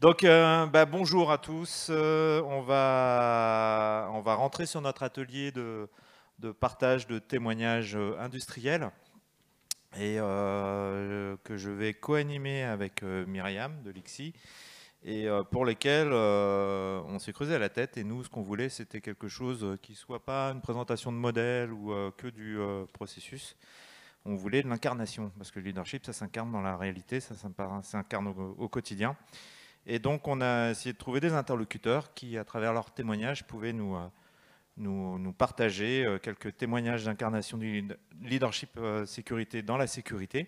Donc, bonjour à tous. On va rentrer sur notre atelier de partage de témoignages industriels et que je vais co-animer avec Myriam de l'IXI et pour lesquels on s'est creusé à la tête. Et nous, ce qu'on voulait, c'était quelque chose qui soit pas une présentation de modèle ou que du processus. On voulait de l'incarnation parce que le leadership, ça s'incarne dans la réalité, ça s'incarne au quotidien. Et donc, on a essayé de trouver des interlocuteurs qui, à travers leurs témoignages, pouvaient nous partager quelques témoignages d'incarnation du leadership sécurité dans la sécurité,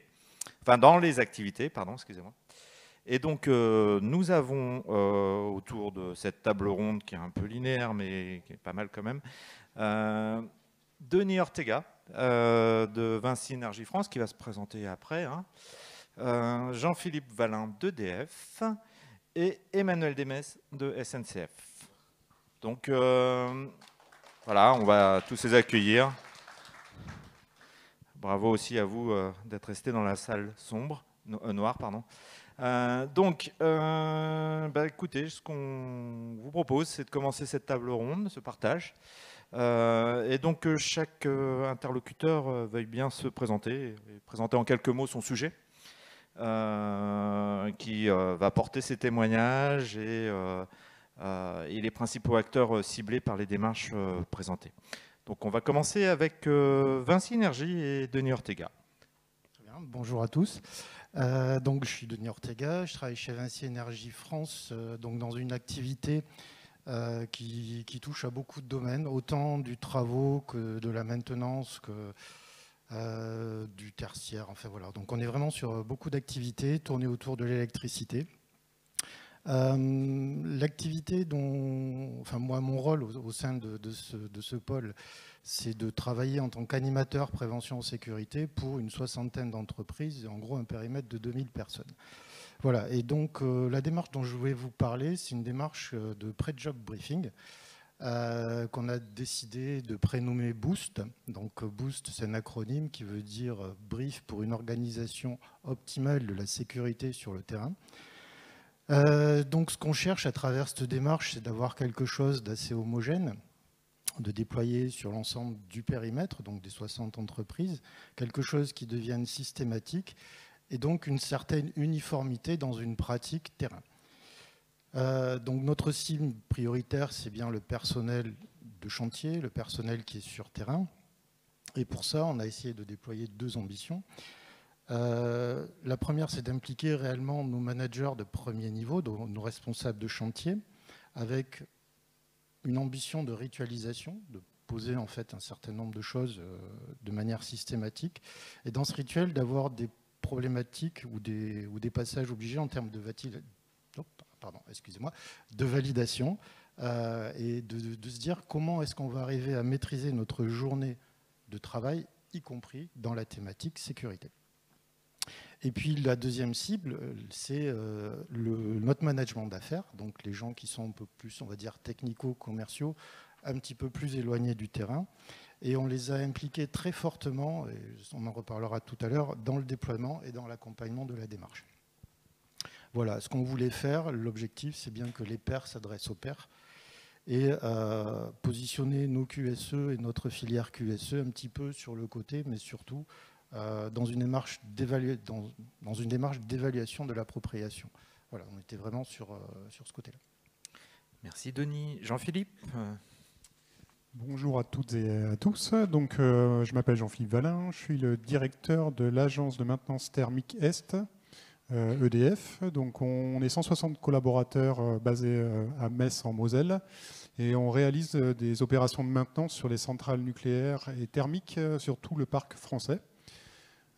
enfin dans les activités, pardon, excusez-moi. Et donc, nous avons autour de cette table ronde qui est un peu linéaire, mais qui est pas mal quand même, Denis Ortega de Vinci Énergie France, qui va se présenter après, hein, Jean-Philippe Valin d'EDF, et Emmanuel Demès de SNCF. Donc voilà, on va tous les accueillir. Bravo aussi à vous d'être restés dans la salle sombre, noire, pardon. Écoutez, ce qu'on vous propose, c'est de commencer cette table ronde, ce partage. Et donc que chaque interlocuteur veuille bien se présenter et présenter en quelques mots son sujet. Qui va porter ses témoignages et les principaux acteurs ciblés par les démarches présentées. Donc on va commencer avec Vinci Énergie et Denis Ortega. Très bien, bonjour à tous. Donc je suis Denis Ortega, je travaille chez Vinci Énergie France, donc dans une activité qui touche à beaucoup de domaines, autant du travaux que de la maintenance, que du tertiaire, enfin voilà. Donc on est vraiment sur beaucoup d'activités tournées autour de l'électricité. L'activité enfin moi, mon rôle au sein de ce pôle, c'est de travailler en tant qu'animateur prévention sécurité pour une soixantaine d'entreprises, en gros un périmètre de 2000 personnes. Voilà, et donc la démarche dont je voulais vous parler, c'est une démarche de pré-job briefing, qu'on a décidé de prénommer Boost. Donc Boost, c'est un acronyme qui veut dire Brief pour une organisation optimale de la sécurité sur le terrain. Donc ce qu'on cherche à travers cette démarche, c'est d'avoir quelque chose d'assez homogène, de déployer sur l'ensemble du périmètre, donc des 60 entreprises, quelque chose qui devienne systématique et donc une certaine uniformité dans une pratique terrain. Donc notre cible prioritaire, c'est bien le personnel de chantier, le personnel qui est sur terrain. Et pour ça, on a essayé de déployer deux ambitions. La première, c'est d'impliquer réellement nos managers de premier niveau, nos responsables de chantier, avec une ambition de ritualisation, de poser en fait un certain nombre de choses de manière systématique. Et dans ce rituel, d'avoir des problématiques ou des passages obligés en termes de validation et de se dire comment est-ce qu'on va arriver à maîtriser notre journée de travail, y compris dans la thématique sécurité. Et puis la deuxième cible, c'est notre management d'affaires, donc les gens qui sont un peu plus, on va dire, technico-commerciaux, un petit peu plus éloignés du terrain. Et on les a impliqués très fortement, et on en reparlera tout à l'heure, dans le déploiement et dans l'accompagnement de la démarche. Voilà, ce qu'on voulait faire, l'objectif, c'est bien que les pairs s'adressent aux pairs et positionner nos QSE et notre filière QSE un petit peu sur le côté, mais surtout dans une démarche d'évaluation de l'appropriation. Voilà, on était vraiment sur ce côté-là. Merci Denis. Jean-Philippe. Bonjour à toutes et à tous. Donc, je m'appelle Jean-Philippe Valin, je suis le directeur de l'agence de maintenance thermique Est, EDF. Donc, on est 160 collaborateurs basés à Metz en Moselle et on réalise des opérations de maintenance sur les centrales nucléaires et thermiques sur tout le parc français.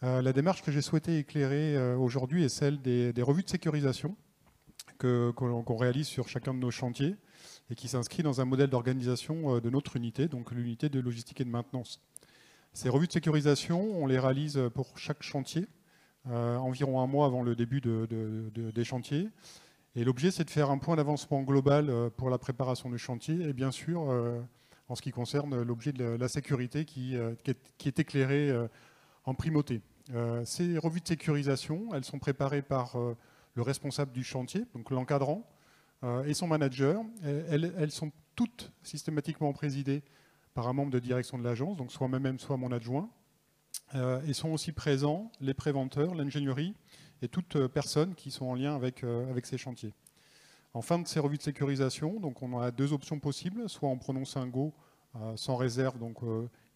La démarche que j'ai souhaité éclairer aujourd'hui est celle des revues de sécurisation qu'on réalise sur chacun de nos chantiers et qui s'inscrit dans un modèle d'organisation de notre unité, donc l'unité de logistique et de maintenance. Ces revues de sécurisation, on les réalise pour chaque chantier, environ un mois avant le début des chantiers. Et l'objet, c'est de faire un point d'avancement global pour la préparation du chantier et bien sûr, en ce qui concerne l'objet de la sécurité qui est éclairé en primauté. Ces revues de sécurisation, elles sont préparées par le responsable du chantier, donc l'encadrant, et son manager. Elles sont toutes systématiquement présidées par un membre de direction de l'agence, donc soit moi-même, soit mon adjoint. Et sont aussi présents les préventeurs, l'ingénierie et toutes personnes qui sont en lien avec ces chantiers. En fin de ces revues de sécurisation, donc on a 2 options possibles, soit on prononce un go sans réserve, donc,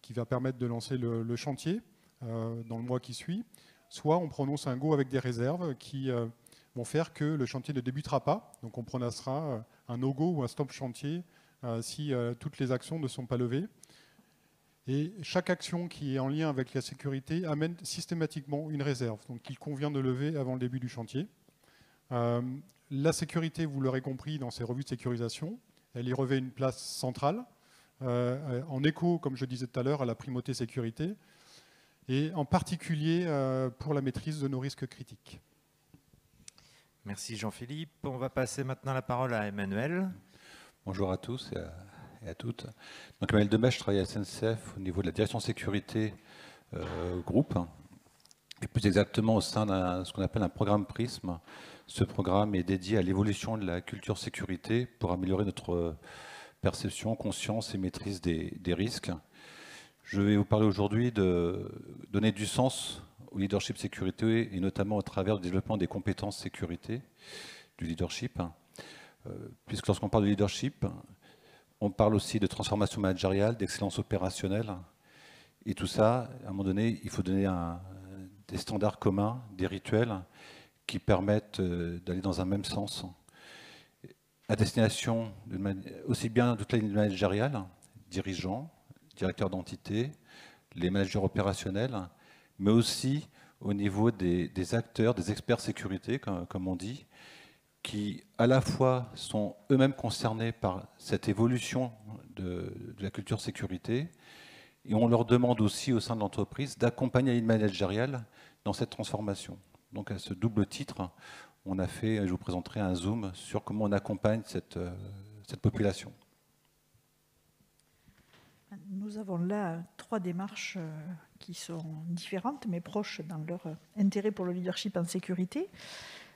qui va permettre de lancer le chantier dans le mois qui suit, soit on prononce un go avec des réserves qui vont faire que le chantier ne débutera pas, donc on prononcera un no-go ou un stop chantier si toutes les actions ne sont pas levées. Et chaque action qui est en lien avec la sécurité amène systématiquement une réserve, donc qu'il convient de lever avant le début du chantier. La sécurité, vous l'aurez compris, dans ces revues de sécurisation, elle y revêt une place centrale, en écho, comme je disais tout à l'heure, à la primauté sécurité, et en particulier pour la maîtrise de nos risques critiques. Merci Jean-Philippe. On va passer maintenant la parole à Emmanuel. Bonjour à tous et à toutes. Donc Emmanuel Demèche, je travaille à SNCF au niveau de la direction sécurité groupe, et plus exactement au sein de ce qu'on appelle un programme PRISM. Ce programme est dédié à l'évolution de la culture sécurité pour améliorer notre perception, conscience et maîtrise des risques. Je vais vous parler aujourd'hui de donner du sens au leadership sécurité et notamment au travers du développement des compétences sécurité, du leadership. Puisque lorsqu'on parle de leadership, on parle aussi de transformation managériale, d'excellence opérationnelle. Et tout ça, à un moment donné, il faut donner des standards communs, des rituels qui permettent d'aller dans un même sens. À destination aussi bien de toute la ligne managériale, dirigeants, directeurs d'entités, les managers opérationnels, mais aussi au niveau des acteurs, des experts sécurité, comme on dit, qui à la fois sont eux-mêmes concernés par cette évolution de la culture sécurité, et on leur demande aussi au sein de l'entreprise d'accompagner la ligne managériale dans cette transformation. Donc à ce double titre, on a fait, je vous présenterai un zoom sur comment on accompagne cette population. Nous avons là 3 démarches qui sont différentes, mais proches dans leur intérêt pour le leadership en sécurité.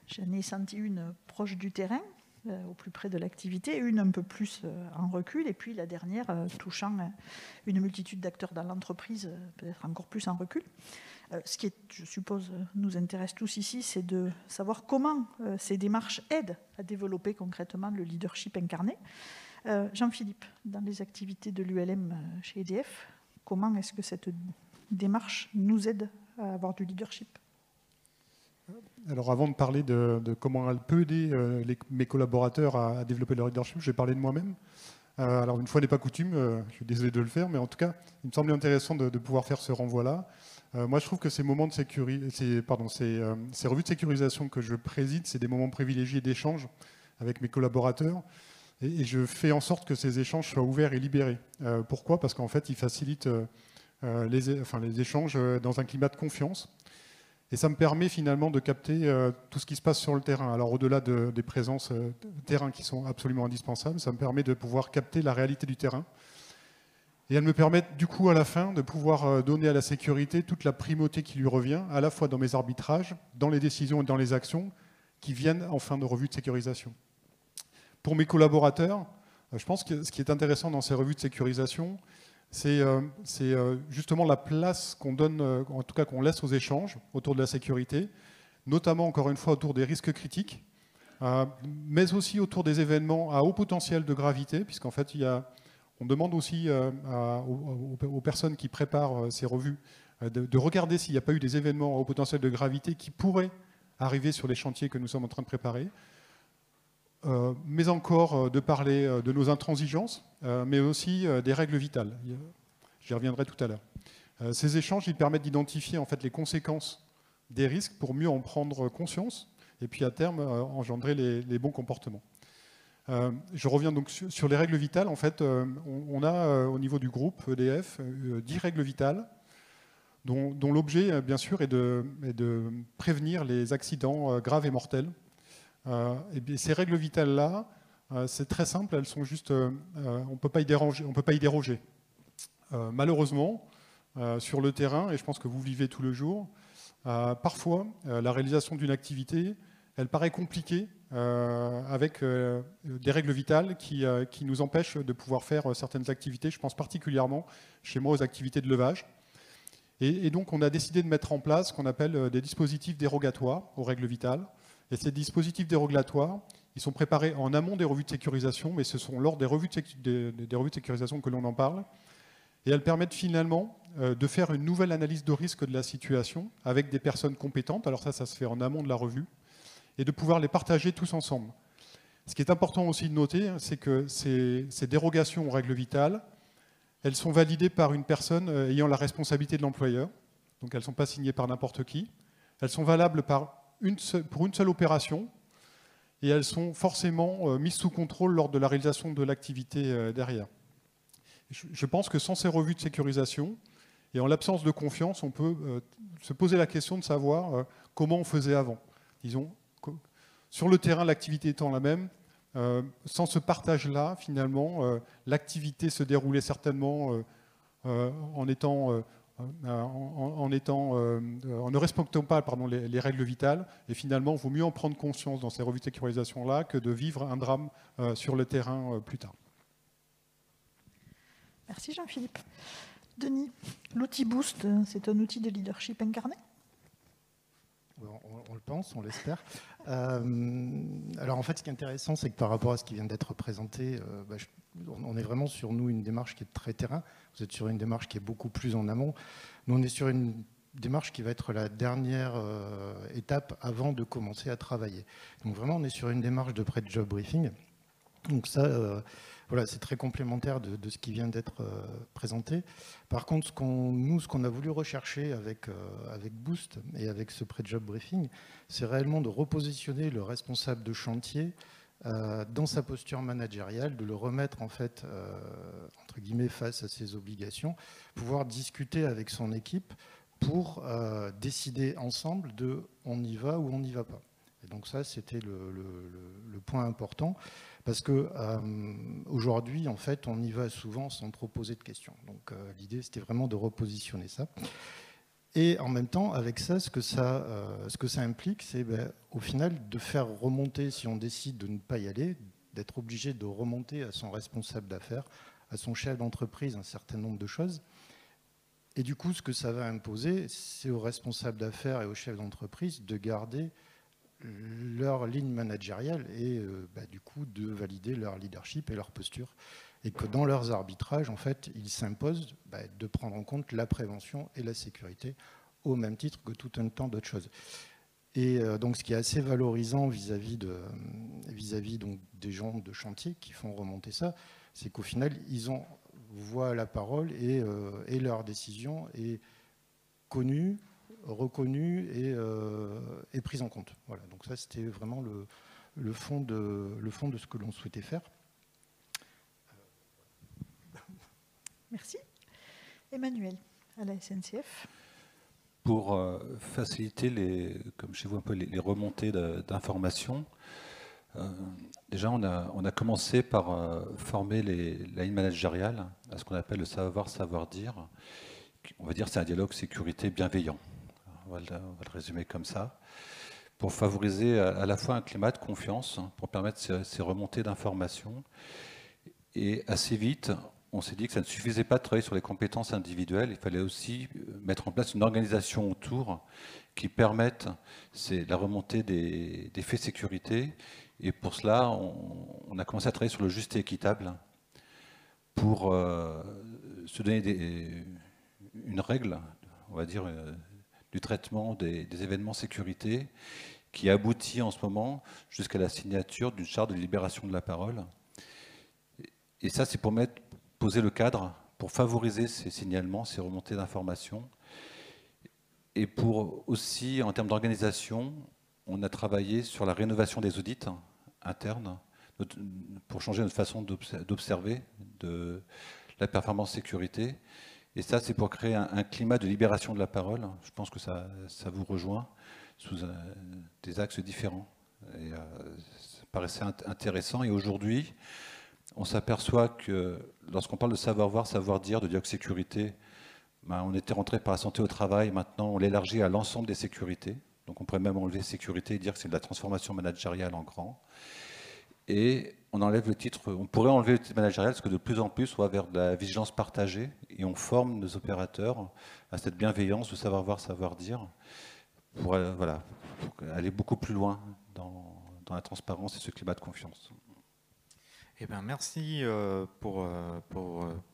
J'en ai senti une proche du terrain, au plus près de l'activité, une un peu plus en recul, et puis la dernière touchant une multitude d'acteurs dans l'entreprise, peut-être encore plus en recul. Ce qui, je suppose, nous intéresse tous ici, c'est de savoir comment ces démarches aident à développer concrètement le leadership incarné. Jean-Philippe, dans les activités de l'ULM chez EDF, comment est-ce que cette démarche nous aide à avoir du leadership ? Alors avant de parler de comment elle peut aider mes collaborateurs à développer leur leadership, je vais parler de moi-même. Alors une fois n'est pas coutume, je suis désolé de le faire, mais en tout cas, il me semblait intéressant de pouvoir faire ce renvoi-là. Moi, je trouve que ces moments de sécurité, ces revues de sécurisation que je préside, c'est des moments privilégiés d'échange avec mes collaborateurs. Et je fais en sorte que ces échanges soient ouverts et libérés. Pourquoi ? Parce qu'en fait, ils facilitent les échanges dans un climat de confiance. Et ça me permet finalement de capter tout ce qui se passe sur le terrain. Alors au-delà des présences terrain qui sont absolument indispensables, ça me permet de pouvoir capter la réalité du terrain. Et elles me permettent du coup à la fin de pouvoir donner à la sécurité toute la primauté qui lui revient, à la fois dans mes arbitrages, dans les décisions et dans les actions qui viennent en fin de revue de sécurisation. Pour mes collaborateurs, je pense que ce qui est intéressant dans ces revues de sécurisation, c'est justement la place qu'on donne, en tout cas qu'on laisse aux échanges autour de la sécurité, notamment encore une fois autour des risques critiques, mais aussi autour des événements à haut potentiel de gravité, puisqu'en fait on demande aussi aux personnes qui préparent ces revues de regarder s'il n'y a pas eu des événements à haut potentiel de gravité qui pourraient arriver sur les chantiers que nous sommes en train de préparer. Mais encore de parler de nos intransigeances, mais aussi des règles vitales. J'y reviendrai tout à l'heure. Ces échanges, ils permettent d'identifier en fait les conséquences des risques pour mieux en prendre conscience et puis à terme engendrer les bons comportements. Je reviens donc sur les règles vitales. En fait, on a au niveau du groupe EDF 10 règles vitales dont l'objet, bien sûr, est de prévenir les accidents graves et mortels. Et bien, ces règles vitales-là, c'est très simple, elles sont juste, on ne peut pas y déroger. Malheureusement, sur le terrain, et je pense que vous vivez tout le jour, parfois, la réalisation d'une activité elle paraît compliquée avec des règles vitales qui nous empêchent de pouvoir faire certaines activités. Je pense particulièrement chez moi aux activités de levage. Et donc on a décidé de mettre en place ce qu'on appelle des dispositifs dérogatoires aux règles vitales. Et ces dispositifs dérogatoires, ils sont préparés en amont des revues de sécurisation, mais ce sont lors des revues de sécurisation que l'on en parle. Et elles permettent finalement de faire une nouvelle analyse de risque de la situation avec des personnes compétentes. Alors ça se fait en amont de la revue. Et de pouvoir les partager tous ensemble. Ce qui est important aussi de noter, c'est que ces dérogations aux règles vitales, elles sont validées par une personne ayant la responsabilité de l'employeur. Donc elles ne sont pas signées par n'importe qui. Elles sont valables pour une seule opération. Et elles sont forcément mises sous contrôle lors de la réalisation de l'activité derrière. Je pense que sans ces revues de sécurisation, et en l'absence de confiance, on peut se poser la question de savoir comment on faisait avant. Disons, sur le terrain, l'activité étant la même, sans ce partage-là, finalement, l'activité se déroulait certainement en ne respectant pas les règles vitales. Et finalement, il vaut mieux en prendre conscience dans ces revues de sécurisation-là que de vivre un drame sur le terrain plus tard. Merci Jean-Philippe. Denis, l'outil Boost, c'est un outil de leadership incarné ? On le pense, on l'espère. Alors en fait, ce qui est intéressant, c'est que par rapport à ce qui vient d'être présenté, on est vraiment sur nous une démarche qui est très terrain. Vous êtes sur une démarche qui est beaucoup plus en amont. Nous, on est sur une démarche qui va être la dernière étape avant de commencer à travailler. Donc vraiment, on est sur une démarche de pré-job briefing. Donc ça, voilà, c'est très complémentaire de ce qui vient d'être présenté. Par contre, ce qu'on a voulu rechercher avec Boost et avec ce pré-job briefing, c'est réellement de repositionner le responsable de chantier dans sa posture managériale, de le remettre en fait, entre guillemets, face à ses obligations, pouvoir discuter avec son équipe pour décider ensemble de on y va ou on n'y va pas. Et donc ça, c'était le point important. Parce que aujourd'hui, en fait, on y va souvent sans trop poser de questions. Donc l'idée, c'était vraiment de repositionner ça. Et en même temps, avec ça, ce que ça implique, c'est au final de faire remonter, si on décide de ne pas y aller, d'être obligé de remonter à son responsable d'affaires, à son chef d'entreprise, un certain nombre de choses. Et du coup, ce que ça va imposer, c'est aux responsables d'affaires et aux chefs d'entreprise de garder leur ligne managériale et du coup de valider leur leadership et leur posture. Et que dans leurs arbitrages, en fait, ils s'imposent de prendre en compte la prévention et la sécurité au même titre que tout un tas d'autres choses. Et donc, ce qui est assez valorisant vis-à-vis donc des gens de chantier qui font remonter ça, c'est qu'au final, ils ont voix à la parole et leur décision est connue, reconnue et prise en compte. Voilà. Donc ça, c'était vraiment le fond de ce que l'on souhaitait faire. Merci. Emmanuel, à la SNCF. Pour faciliter, comme chez vous, un peu les remontées d'informations, déjà on a commencé par former la ligne managériale à ce qu'on appelle le savoir-dire. On va dire que c'est un dialogue sécurité bienveillant. On va le résumer comme ça, pour favoriser à la fois un climat de confiance, pour permettre ces remontées d'informations. Et assez vite, on s'est dit que ça ne suffisait pas de travailler sur les compétences individuelles, il fallait aussi mettre en place une organisation autour qui permette la remontée des faits de sécurité. Et pour cela, on a commencé à travailler sur le juste et équitable pour se donner une règle, on va dire, du traitement des événements sécurité qui aboutit en ce moment jusqu'à la signature d'une charte de libération de la parole. Et ça, c'est pour poser le cadre, pour favoriser ces signalements, ces remontées d'informations. Et pour aussi, en termes d'organisation, on a travaillé sur la rénovation des audits internes pour changer notre façon d'observer de la performance sécurité. Et ça, c'est pour créer un climat de libération de la parole. Je pense que ça vous rejoint sous des axes différents. Et ça paraissait intéressant. Et aujourd'hui, on s'aperçoit que lorsqu'on parle de savoir-voir, savoir-dire, de dialogue sécurité, on était rentré par la santé au travail. Maintenant, on l'élargit à l'ensemble des sécurités. Donc on pourrait même enlever sécurité et dire que c'est de la transformation managériale en grand. Et on enlève le titre, on pourrait enlever le titre managérial parce que de plus en plus on va vers de la vigilance partagée et on forme nos opérateurs à cette bienveillance, de savoir-voir, savoir-dire, pour, voilà, pour aller beaucoup plus loin dans la transparence et ce climat de confiance. Eh bien, merci pour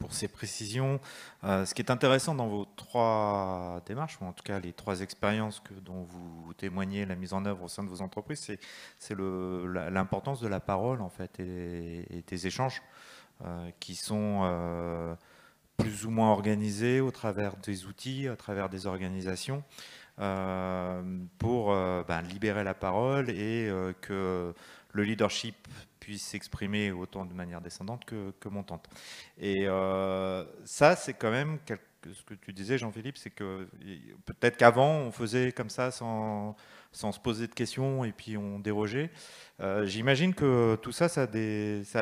ces précisions. Ce qui est intéressant dans vos 3 démarches, ou en tout cas les 3 expériences dont vous témoignez la mise en œuvre au sein de vos entreprises, c'est l'importance de la parole en fait, et des échanges qui sont plus ou moins organisés au travers des outils, à travers des organisations, pour libérer la parole et que le leadership puisse s'exprimer autant de manière descendante que montante. Et ça, c'est quand même ce que tu disais, Jean-Philippe, c'est que peut-être qu'avant, on faisait comme ça sans se poser de questions et puis on dérogeait. J'imagine que tout ça, ça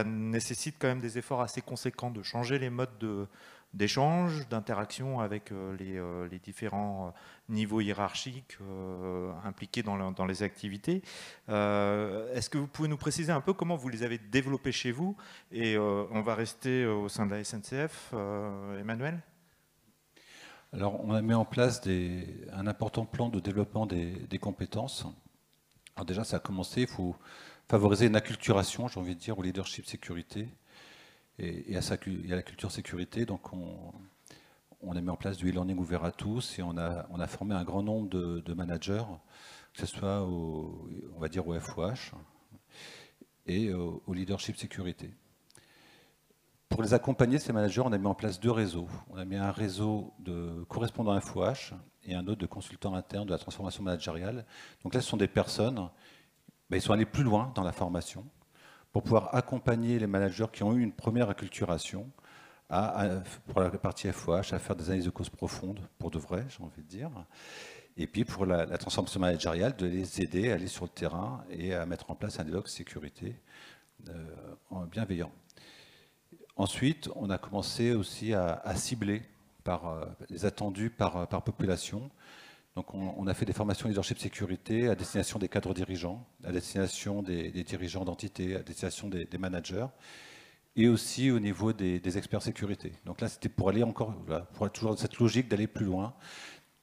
nécessite quand même des efforts assez conséquents de changer les modes d'échange, d'interaction avec les différents niveaux hiérarchiques impliqués dans les activités. Est-ce que vous pouvez nous préciser un peu comment vous les avez développés chez vous? Et on va rester au sein de la SNCF. Emmanuel? Alors, on a mis en place un important plan de développement des compétences. Alors déjà, ça a commencé, il faut favoriser une acculturation, j'ai envie de dire, au leadership sécurité et à la culture sécurité. Donc, on a mis en place du e-learning ouvert à tous et on a formé un grand nombre de managers, que ce soit on va dire au FOH et au leadership sécurité. Pour les accompagner, ces managers, on a mis en place 2 réseaux. On a mis un réseau de correspondants FOH et un autre de consultants internes de la transformation managériale. Donc là, ce sont des personnes, ils sont allés plus loin dans la formation pour pouvoir accompagner les managers qui ont eu une première acculturation pour la partie FOH, à faire des analyses de causes profondes, pour de vrai, j'ai envie de dire. Et puis pour la transformation managériale, de les aider à aller sur le terrain et à mettre en place un dialogue sécurité bienveillant. Ensuite, on a commencé aussi à cibler les attendus par population. Donc on a fait des formations leadership sécurité à destination des cadres dirigeants, à destination des dirigeants d'entités, à destination des managers, et aussi au niveau des experts sécurité. Donc là, c'était pour aller encore, pour être toujours dans cette logique d'aller plus loin.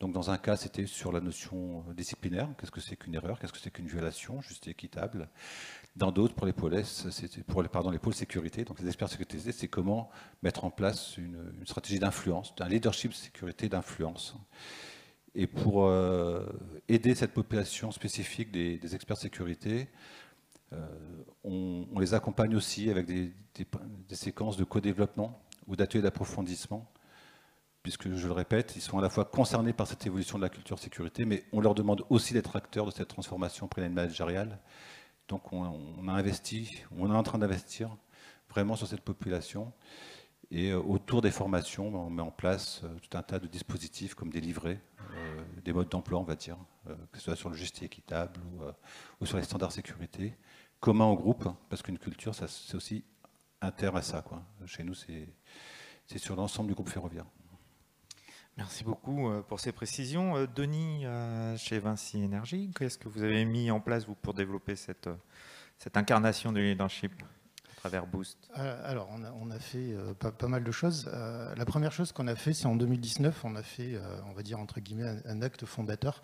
Donc dans un cas, c'était sur la notion disciplinaire. Qu'est-ce que c'est qu'une erreur? Qu'est-ce que c'est qu'une violation? Juste et équitable. Dans d'autres, pour les pôles, les pôles sécurité, donc les experts sécurité, c'est comment mettre en place une stratégie d'influence, un leadership sécurité d'influence. Et pour aider cette population spécifique des experts sécurité, on les accompagne aussi avec des séquences de co-développement ou d'ateliers d'approfondissement, puisque, je le répète, ils sont à la fois concernés par cette évolution de la culture sécurité, mais on leur demande aussi d'être acteurs de cette transformation managériale. Donc on a investi, on est en train d'investir vraiment sur cette population. Et autour des formations, on met en place tout un tas de dispositifs comme des livrets, des modes d'emploi, on va dire, que ce soit sur le juste et équitable ou sur les standards sécurité, communs au groupe, parce qu'une culture, c'est aussi inter à ça, quoi. Chez nous, c'est sur l'ensemble du groupe ferroviaire. Merci beaucoup pour ces précisions. Denis, chez Vinci Énergie, qu'est-ce que vous avez mis en place vous, pour développer cette incarnation du leadership à travers Boost? Alors, on a fait pas mal de choses. La première chose qu'on a fait, c'est en 2019, on a fait, on va dire entre guillemets, un acte fondateur.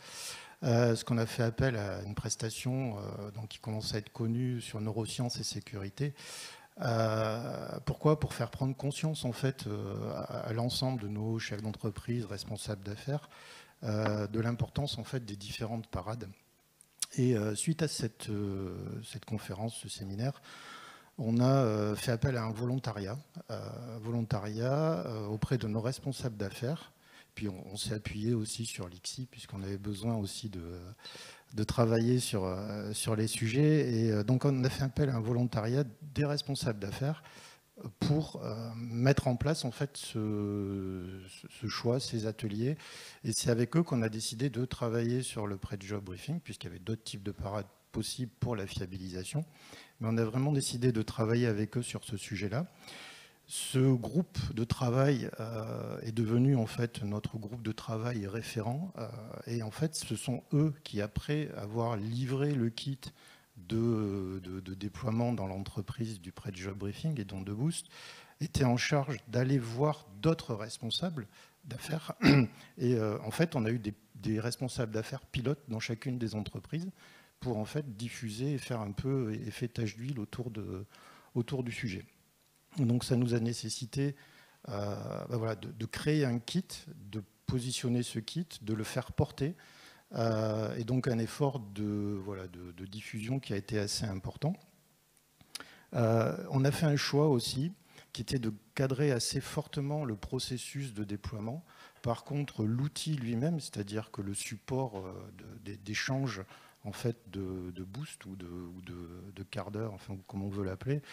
Ce qu'on a fait appel à une prestation donc, qui commence à être connue sur neurosciences et sécurité. Pourquoi? Pour faire prendre conscience en fait à l'ensemble de nos chefs d'entreprise, responsables d'affaires, de l'importance en fait des différentes parades. Et suite à cette conférence, ce séminaire, on a fait appel à un volontariat auprès de nos responsables d'affaires. Puis on s'est appuyé aussi sur l'ICSI puisqu'on avait besoin aussi de travailler sur les sujets. Et donc on a fait appel à un volontariat des responsables d'affaires pour mettre en place en fait ce choix, ces ateliers. Et c'est avec eux qu'on a décidé de travailler sur le pré-job briefing, puisqu'il y avait d'autres types de parades possibles pour la fiabilisation. Mais on a vraiment décidé de travailler avec eux sur ce sujet-là. Ce groupe de travail est devenu en fait notre groupe de travail référent et en fait ce sont eux qui, après avoir livré le kit de déploiement dans l'entreprise du pré-job briefing et donc de Boost, étaient en charge d'aller voir d'autres responsables d'affaires. Et en fait on a eu des responsables d'affaires pilotes dans chacune des entreprises pour en fait diffuser et faire un peu effet tache d'huile autour du sujet. Donc ça nous a nécessité voilà, de créer un kit, de positionner ce kit, de le faire porter, et donc un effort voilà, de diffusion qui a été assez important. On a fait un choix aussi qui était de cadrer assez fortement le processus de déploiement. Par contre, l'outil lui-même, c'est-à-dire que le support d'échange en fait de boost ou de quart d'heure, enfin comme on veut l'appeler,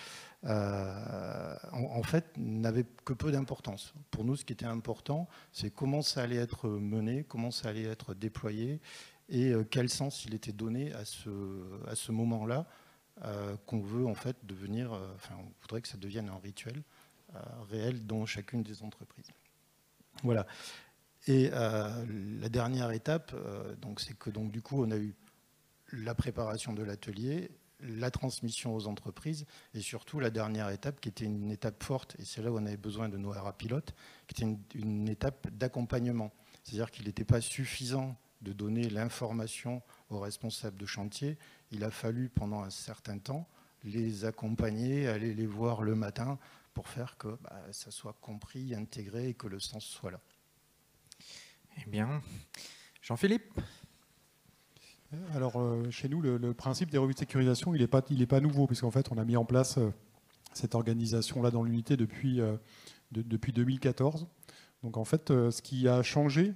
en fait n'avait que peu d'importance. Pour nous, ce qui était important, c'est comment ça allait être mené, comment ça allait être déployé et quel sens il était donné à ce moment-là qu'on veut en fait devenir, enfin on voudrait que ça devienne un rituel réel dans chacune des entreprises. Voilà. Et la dernière étape, c'est que donc du coup on a eu la préparation de l'atelier, la transmission aux entreprises et surtout la dernière étape qui était une étape forte, et c'est là où on avait besoin de nos RA pilotes, qui était une étape d'accompagnement. C'est-à-dire qu'il n'était pas suffisant de donner l'information aux responsables de chantier, il a fallu pendant un certain temps les accompagner, aller les voir le matin pour faire que ça soit compris, intégré et que le sens soit là. Eh bien, Jean-Philippe ? Alors, chez nous, le principe des revues de sécurisation, il n'est pas nouveau, puisqu'en fait, on a mis en place cette organisation-là dans l'unité depuis 2014. Donc, en fait, ce qui a changé,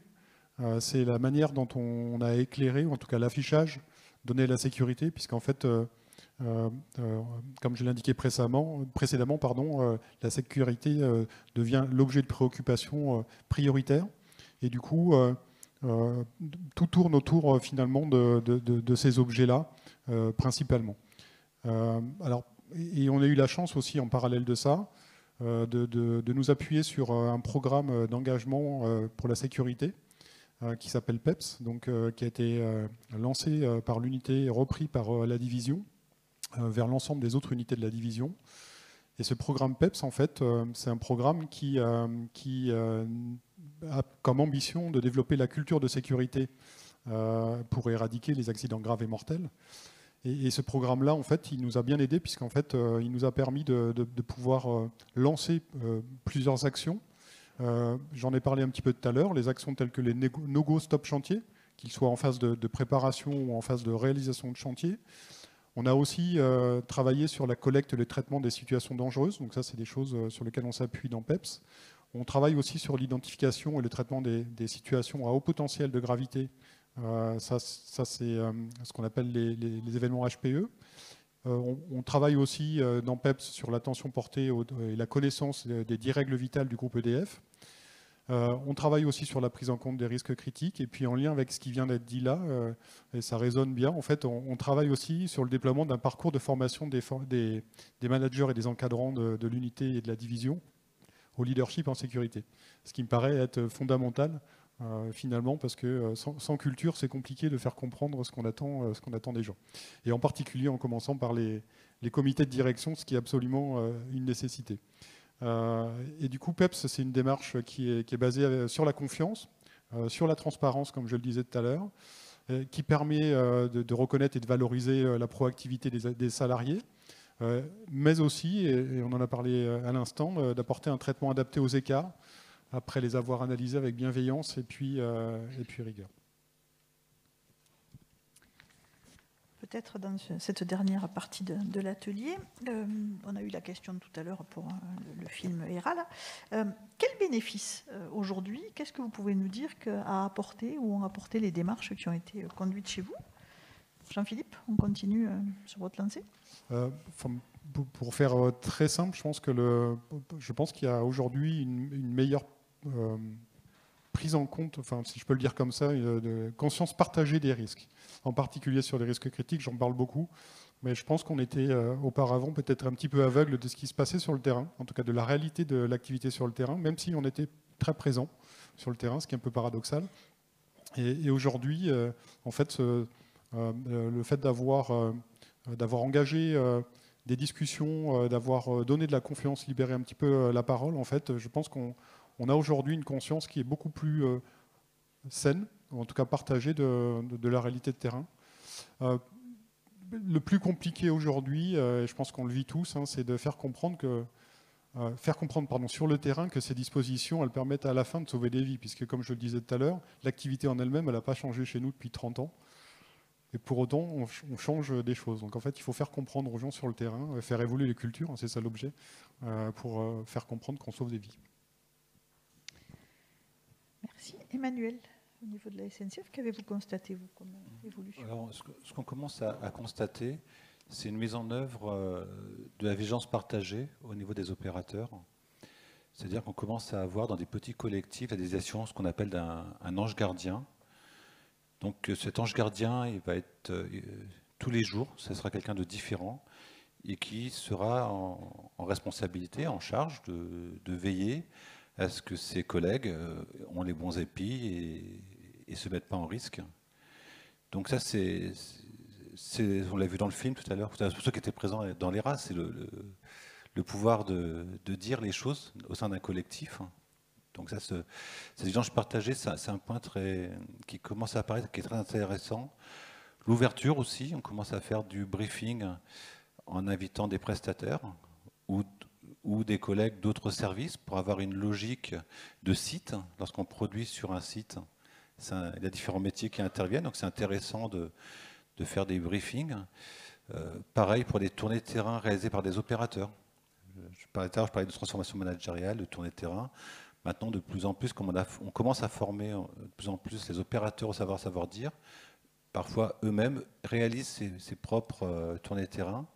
c'est la manière dont on a éclairé, ou en tout cas l'affichage, donné la sécurité, puisqu'en fait, comme je l'ai indiqué précédemment, la sécurité devient l'objet de préoccupation prioritaire. Et du coup, tout tourne autour finalement de ces objets-là, principalement. Et on a eu la chance aussi, en parallèle de ça, de nous appuyer sur un programme d'engagement pour la sécurité qui s'appelle PEPS, donc, qui a été lancé par l'unité et repris par la division vers l'ensemble des autres unités de la division. Et ce programme PEPS, en fait, c'est un programme qui a comme ambition de développer la culture de sécurité pour éradiquer les accidents graves et mortels. Et ce programme-là, en fait, il nous a bien aidés, puisqu'en fait, il nous a permis de pouvoir lancer plusieurs actions. J'en ai parlé un petit peu tout à l'heure, les actions telles que les no-go stop chantier, qu'ils soient en phase de préparation ou en phase de réalisation de chantier. On a aussi travaillé sur la collecte et le traitement des situations dangereuses. Donc ça, c'est des choses sur lesquelles on s'appuie dans PEPS. On travaille aussi sur l'identification et le traitement des situations à haut potentiel de gravité. Ça c'est ce qu'on appelle les événements HPE. On travaille aussi dans PEPS sur l'attention portée et la connaissance des 10 règles vitales du groupe EDF. On travaille aussi sur la prise en compte des risques critiques, et puis en lien avec ce qui vient d'être dit là, et ça résonne bien, en fait, on travaille aussi sur le déploiement d'un parcours de formation des managers et des encadrants de l'unité et de la division au leadership en sécurité. Ce qui me paraît être fondamental, finalement, parce que sans culture, c'est compliqué de faire comprendre ce qu'on attend des gens. Et en particulier en commençant par les comités de direction, ce qui est absolument une nécessité. Et du coup, PEPS, c'est une démarche qui est basée sur la confiance, sur la transparence, comme je le disais tout à l'heure, qui permet de reconnaître et de valoriser la proactivité des salariés, mais aussi, et on en a parlé à l'instant, d'apporter un traitement adapté aux écarts, après les avoir analysés avec bienveillance et puis rigueur. Peut-être dans cette dernière partie de l'atelier, on a eu la question tout à l'heure pour le film ERA. Quel bénéfice aujourd'hui, qu'est-ce que vous pouvez nous dire qu'a apporté ou ont apporté les démarches qui ont été conduites chez vous? Jean-Philippe, on continue sur votre lancée. Pour faire très simple, je pense qu'il y a aujourd'hui une meilleure prise en compte, enfin, si je peux le dire comme ça, de conscience partagée des risques. En particulier sur les risques critiques, j'en parle beaucoup, Mais je pense qu'on était auparavant peut-être un petit peu aveugle de ce qui se passait sur le terrain, en tout cas de la réalité de l'activité sur le terrain, même si on était très présent sur le terrain, ce qui est un peu paradoxal. Et aujourd'hui, en fait, le fait d'avoir engagé des discussions, d'avoir donné de la confiance, libéré un petit peu la parole, en fait, je pense qu'on a aujourd'hui une conscience qui est beaucoup plus saine, ou en tout cas partagée de la réalité de terrain. Le plus compliqué aujourd'hui, et je pense qu'on le vit tous, hein, c'est de faire comprendre sur le terrain que ces dispositions, elles permettent à la fin de sauver des vies, puisque comme je le disais tout à l'heure, l'activité en elle-même, elle n'a pas changé chez nous depuis 30 ans. Et pour autant, on change des choses. Donc en fait, il faut faire comprendre aux gens sur le terrain, faire évoluer les cultures, hein, c'est ça l'objet, pour faire comprendre qu'on sauve des vies. Merci. Emmanuel, au niveau de la SNCF, qu'avez-vous constaté, vous, comme évolution? Alors, ce qu'on commence à constater, c'est une mise en œuvre de la vigilance partagée au niveau des opérateurs. C'est-à-dire qu'on commence à avoir dans des petits collectifs des actions, ce qu'on appelle un ange gardien. Donc cet ange gardien, il va être tous les jours, ce sera quelqu'un de différent et qui sera en responsabilité, en charge de veiller à ce que ses collègues ont les bons épis et se mettent pas en risque. Donc ça, on l'a vu dans le film tout à l'heure, pour ceux qui étaient présents dans l'ERA, c'est le pouvoir de dire les choses au sein d'un collectif. Donc ça, cette vigilance partagée, c'est un point qui commence à apparaître, qui est très intéressant. L'ouverture aussi, on commence à faire du briefing en invitant des prestataires ou des collègues d'autres services pour avoir une logique de site. Lorsqu'on produit sur un site, il y a différents métiers qui interviennent, donc c'est intéressant de faire des briefings. Pareil pour des tournées de terrain réalisées par des opérateurs. Je parlais de transformation managériale, de tournées de terrain. Maintenant, de plus en plus, comme on commence à former de plus en plus les opérateurs au savoir-dire, parfois eux-mêmes réalisent ses propres tournées de terrain.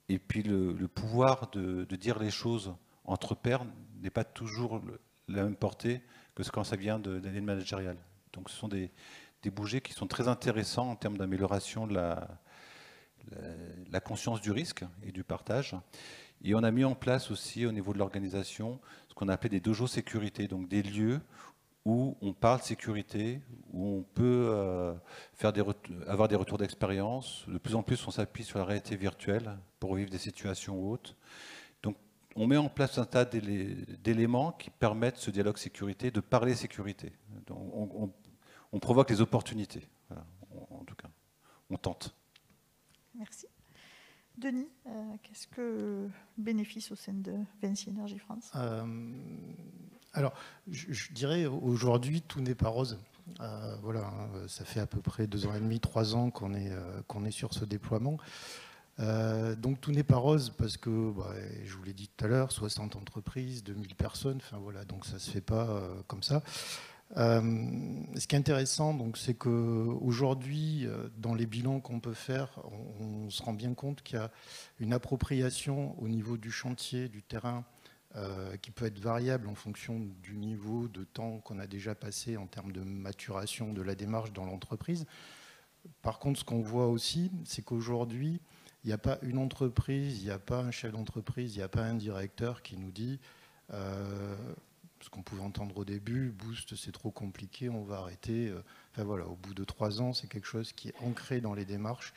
Et puis le pouvoir de dire les choses entre pairs n'est pas toujours la même portée que quand ça vient de l'année managériale. Donc ce sont des bougets qui sont très intéressants en termes d'amélioration de la conscience du risque et du partage. Et on a mis en place aussi au niveau de l'organisation ce qu'on appelait des dojos sécurité, donc des lieux où on parle sécurité, où on peut avoir des retours d'expérience. De plus en plus, on s'appuie sur la réalité virtuelle pour vivre des situations hautes. Donc, on met en place un tas d'éléments qui permettent ce dialogue sécurité, de parler sécurité. Donc, on provoque les opportunités. Voilà, en tout cas, on tente. Merci. Denis, qu'est-ce que bénéfice au sein de Vinci Énergie France? Alors, je dirais aujourd'hui, tout n'est pas rose. Voilà, hein, ça fait à peu près 2 ans et demi, 3 ans qu'on est sur ce déploiement. Donc tout n'est pas rose parce que, je vous l'ai dit tout à l'heure, 60 entreprises, 2000 personnes, enfin voilà, donc ça ne se fait pas comme ça. Ce qui est intéressant, c'est qu'aujourd'hui, dans les bilans qu'on peut faire, on se rend bien compte qu'il y a une appropriation au niveau du chantier, du terrain, qui peut être variable en fonction du niveau de temps qu'on a déjà passé en termes de maturation de la démarche dans l'entreprise. Par contre, ce qu'on voit aussi, c'est qu'aujourd'hui, il n'y a pas une entreprise, il n'y a pas un chef d'entreprise, il n'y a pas un directeur qui nous dit ce qu'on pouvait entendre au début, Boost c'est trop compliqué, on va arrêter. Enfin voilà, au bout de 3 ans, c'est quelque chose qui est ancré dans les démarches,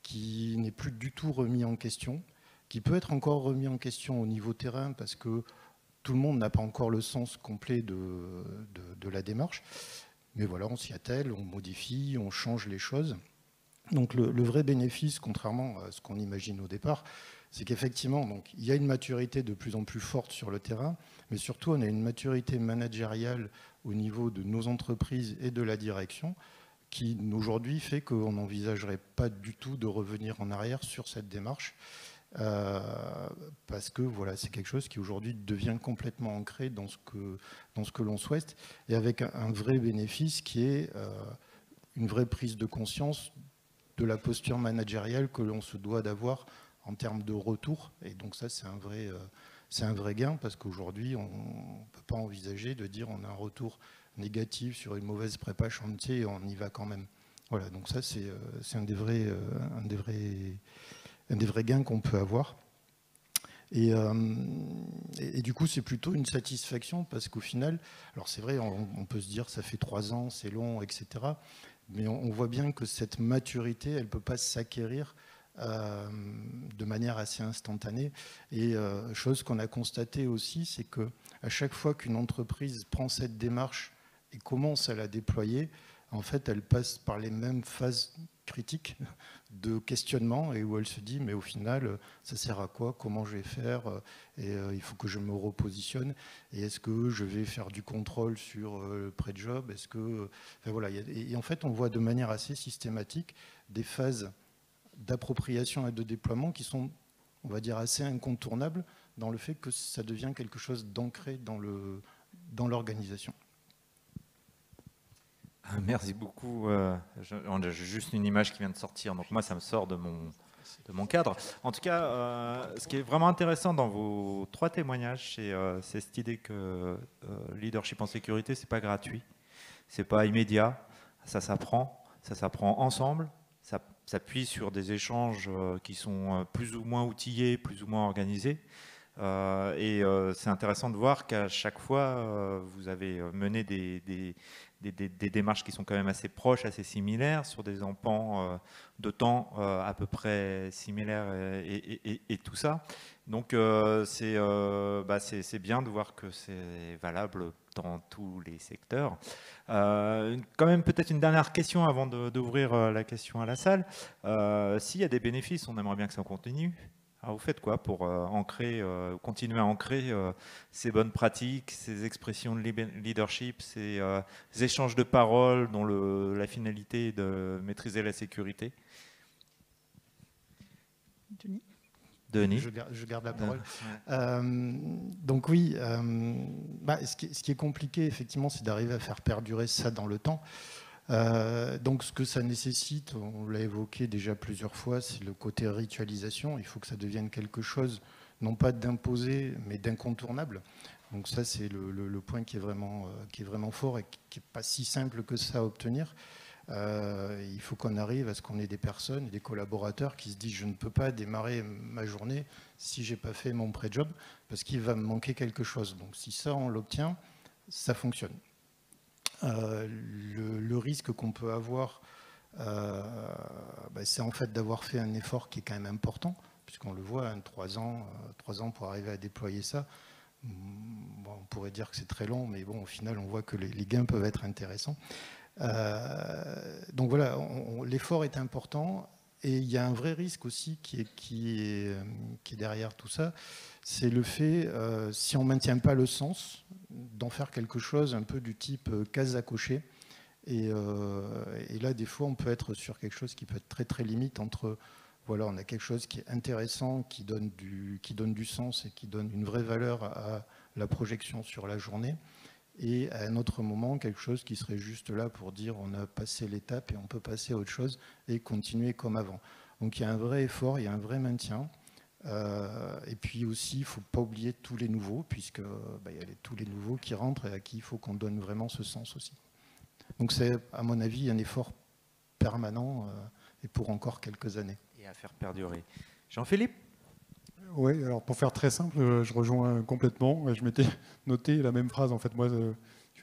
qui n'est plus du tout remis en question, qui peut être encore remis en question au niveau terrain parce que tout le monde n'a pas encore le sens complet de la démarche. Mais voilà, on s'y attelle, on modifie, on change les choses. Donc le vrai bénéfice, contrairement à ce qu'on imagine au départ, c'est qu'effectivement, il y a une maturité de plus en plus forte sur le terrain, mais surtout on a une maturité managériale au niveau de nos entreprises et de la direction qui aujourd'hui fait qu'on n'envisagerait pas du tout de revenir en arrière sur cette démarche parce que voilà, c'est quelque chose qui aujourd'hui devient complètement ancré dans ce que l'on souhaite et avec un vrai bénéfice qui est une vraie prise de conscience de la posture managériale que l'on se doit d'avoir en termes de retour. Et donc ça, c'est un vrai gain parce qu'aujourd'hui, on ne peut pas envisager de dire on a un retour négatif sur une mauvaise prépa chantier et on y va quand même. Voilà, donc ça c'est un des vrais gains qu'on peut avoir. Et du coup, c'est plutôt une satisfaction parce qu'au final, alors c'est vrai, on peut se dire ça fait 3 ans, c'est long, etc. Mais on voit bien que cette maturité, elle ne peut pas s'acquérir de manière assez instantanée. Et chose qu'on a constatée aussi, c'est qu'à chaque fois qu'une entreprise prend cette démarche et commence à la déployer, en fait, elle passe par les mêmes phases critiques de questionnement et où elle se dit mais au final ça sert à quoi, comment je vais faire, et il faut que je me repositionne, et est-ce que je vais faire du contrôle sur le pré-job, est-ce que enfin, voilà, et en fait on voit de manière assez systématique des phases d'appropriation et de déploiement qui sont, on va dire, assez incontournables dans le fait que ça devient quelque chose d'ancré dans l'organisation. Merci beaucoup. J'ai juste une image qui vient de sortir, donc moi ça me sort de mon cadre. En tout cas, ce qui est vraiment intéressant dans vos 3 témoignages, c'est cette idée que leadership en sécurité, c'est pas gratuit, c'est pas immédiat, ça s'apprend ensemble, ça s'appuie sur des échanges qui sont plus ou moins outillés, plus ou moins organisés. Et c'est intéressant de voir qu'à chaque fois, vous avez mené des démarches qui sont quand même assez proches, assez similaires, sur des pans de temps à peu près similaires et tout ça. Donc c'est bien de voir que c'est valable dans tous les secteurs. Quand même peut-être une dernière question avant d'ouvrir la question à la salle. S'il y a des bénéfices, on aimerait bien que ça continue. Alors vous faites quoi pour continuer à ancrer ces bonnes pratiques, ces expressions de leadership, ces échanges de paroles dont la finalité est de maîtriser la sécurité? Denis. Je garde la parole. Donc oui, ce qui est compliqué effectivement, c'est d'arriver à faire perdurer ça dans le temps. Donc ce que ça nécessite, on l'a évoqué déjà plusieurs fois, c'est le côté ritualisation. Il faut que ça devienne quelque chose, non pas d'imposé, mais d'incontournable. Donc ça, c'est le point qui est vraiment fort et qui n'est pas si simple que ça à obtenir. Il faut qu'on arrive à ce qu'on ait des personnes et des collaborateurs qui se disent je ne peux pas démarrer ma journée si je n'ai pas fait mon pré-job parce qu'il va me manquer quelque chose. Donc si ça, on l'obtient, ça fonctionne. Le risque qu'on peut avoir, c'est en fait d'avoir fait un effort qui est quand même important, puisqu'on le voit, 3 ans pour arriver à déployer ça. Bon, on pourrait dire que c'est très long, mais bon, au final, on voit que les gains peuvent être intéressants. Donc voilà, l'effort est important. Et il y a un vrai risque aussi qui est derrière tout ça, c'est le fait, si on ne maintient pas le sens, d'en faire quelque chose un peu du type case à cocher. Et là, des fois, on peut être sur quelque chose qui peut être très très limite entre, voilà, on a quelque chose qui est intéressant, qui donne du sens et qui donne une vraie valeur à la projection sur la journée. Et à un autre moment, quelque chose qui serait juste là pour dire on a passé l'étape et on peut passer à autre chose et continuer comme avant. Donc il y a un vrai effort, il y a un vrai maintien. Et puis aussi, il ne faut pas oublier tous les nouveaux, puisque y a tous les nouveaux qui rentrent et à qui il faut qu'on donne vraiment ce sens aussi. Donc c'est, à mon avis, un effort permanent et pour encore quelques années. Et à faire perdurer. Jean-Philippe ? Oui, alors pour faire très simple, je rejoins complètement. Je m'étais noté la même phrase. En fait, moi,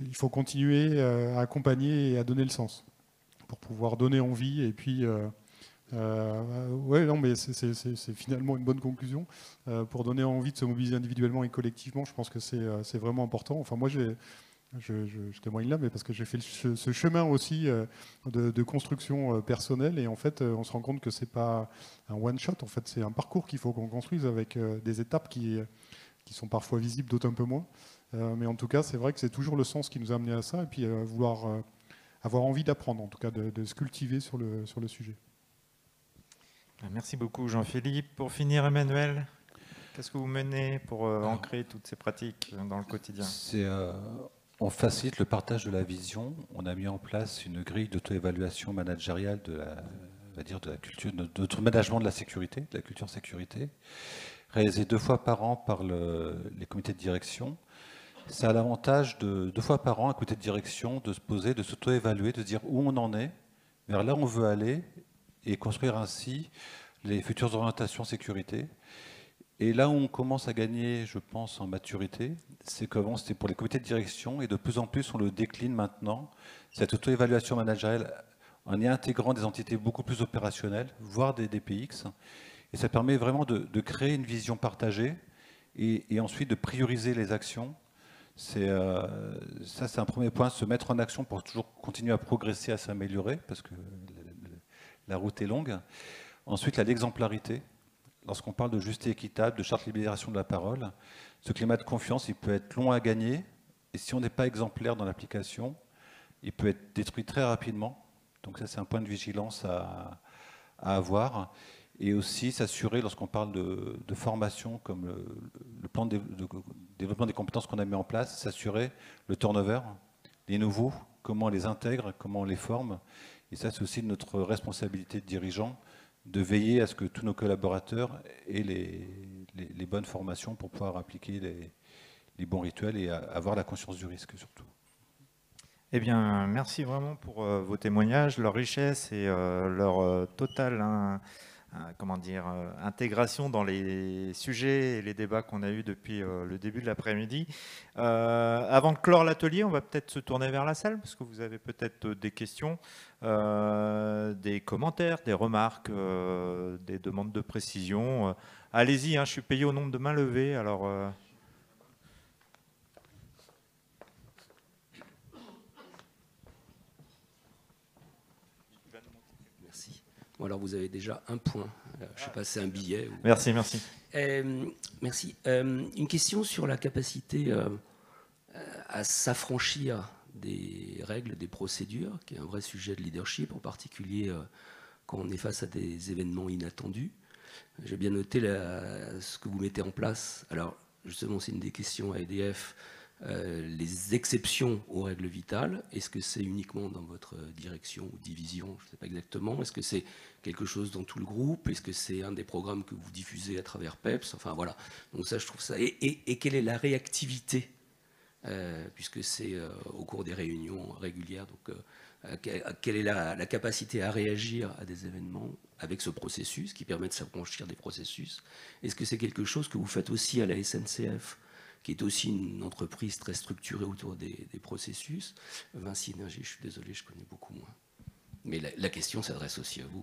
il faut continuer à accompagner et à donner le sens pour pouvoir donner envie. Et puis, ouais, non, mais c'est finalement une bonne conclusion. Pour donner envie de se mobiliser individuellement et collectivement, je pense que c'est vraiment important. Enfin, moi, je témoigne là, mais parce que j'ai fait ce chemin aussi de construction personnelle, et en fait, on se rend compte que c'est pas un one shot. En fait, c'est un parcours qu'il faut qu'on construise avec des étapes qui sont parfois visibles, d'autres un peu moins. Mais en tout cas, c'est vrai que c'est toujours le sens qui nous a amené à ça, et puis vouloir avoir envie d'apprendre, en tout cas, de se cultiver sur le sujet. Merci beaucoup, Jean-Philippe. Pour finir, Emmanuel, qu'est-ce que vous menez pour ancrer toutes ces pratiques dans le quotidien ? On facilite le partage de la vision. On a mis en place une grille d'auto-évaluation managériale de la culture, de notre management de la sécurité, de la culture sécurité, réalisée 2 fois par an par les comités de direction. Ça a l'avantage de 2 fois par an, un comité de direction, de se poser, de s'auto-évaluer, de se dire où on en est vers là où on veut aller et construire ainsi les futures orientations sécurité. Et là où on commence à gagner, je pense, en maturité, c'est qu'avant c'était pour les comités de direction et de plus en plus on le décline maintenant, cette auto-évaluation managériale, en y intégrant des entités beaucoup plus opérationnelles, voire des DPX. Et ça permet vraiment de créer une vision partagée et ensuite de prioriser les actions. Ça, c'est un premier point, se mettre en action pour toujours continuer à progresser, à s'améliorer, parce que la route est longue. Ensuite, l'exemplarité. Lorsqu'on parle de juste et équitable, de charte de libération de la parole, ce climat de confiance, il peut être long à gagner, et si on n'est pas exemplaire dans l'application, il peut être détruit très rapidement. Donc ça, c'est un point de vigilance à avoir. Et aussi s'assurer, lorsqu'on parle de formation, comme le plan de développement des compétences qu'on a mis en place, s'assurer le turnover, les nouveaux, comment on les intègre, comment on les forme. Et ça, c'est aussi notre responsabilité de dirigeant, de veiller à ce que tous nos collaborateurs aient les bonnes formations pour pouvoir appliquer les bons rituels et avoir la conscience du risque surtout. Eh bien, merci vraiment pour vos témoignages, leur richesse et leur totale intégration dans les sujets et les débats qu'on a eus depuis le début de l'après-midi. Avant de clore l'atelier, on va peut-être se tourner vers la salle, parce que vous avez peut-être des questions, des commentaires, des remarques, des demandes de précision. Allez-y, je suis payé au nombre de mains levées, alors... Bon, alors vous avez déjà un point. Je sais pas, c'est un billet. Ou... Merci, merci. Merci. Une question sur la capacité à s'affranchir des règles, des procédures, qui est un vrai sujet de leadership, en particulier quand on est face à des événements inattendus. J'ai bien noté ce que vous mettez en place. Alors, justement, c'est une des questions à EDF. Les exceptions aux règles vitales, est-ce que c'est uniquement dans votre direction ou division? Je ne sais pas exactement. Est-ce que c'est quelque chose dans tout le groupe? Est-ce que c'est un des programmes que vous diffusez à travers PEPS? Enfin voilà. Donc ça, je trouve ça. Et quelle est la réactivité, puisque c'est au cours des réunions régulières. Donc quelle est la capacité à réagir à des événements avec ce processus qui permet de s'affranchir des processus? Est-ce que c'est quelque chose que vous faites aussi à la SNCF, qui est aussi une entreprise très structurée autour des processus? Vinci Énergie, je suis désolé, je connais beaucoup moins. Mais la question s'adresse aussi à vous.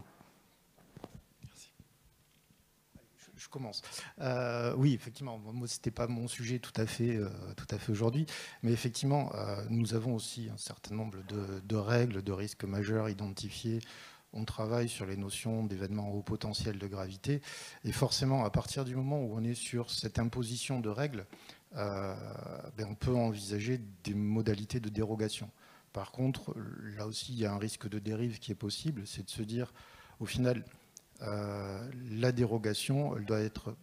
Merci. Je commence. Oui, effectivement, moi, ce n'était pas mon sujet tout à fait aujourd'hui. Mais effectivement, nous avons aussi un certain nombre de règles, de risques majeurs identifiés. On travaille sur les notions d'événements haut potentiel de gravité. Et forcément, à partir du moment où on est sur cette imposition de règles, on peut envisager des modalités de dérogation. Par contre, là aussi, il y a un risque de dérive qui est possible, c'est de se dire, au final, la dérogation, elle doit être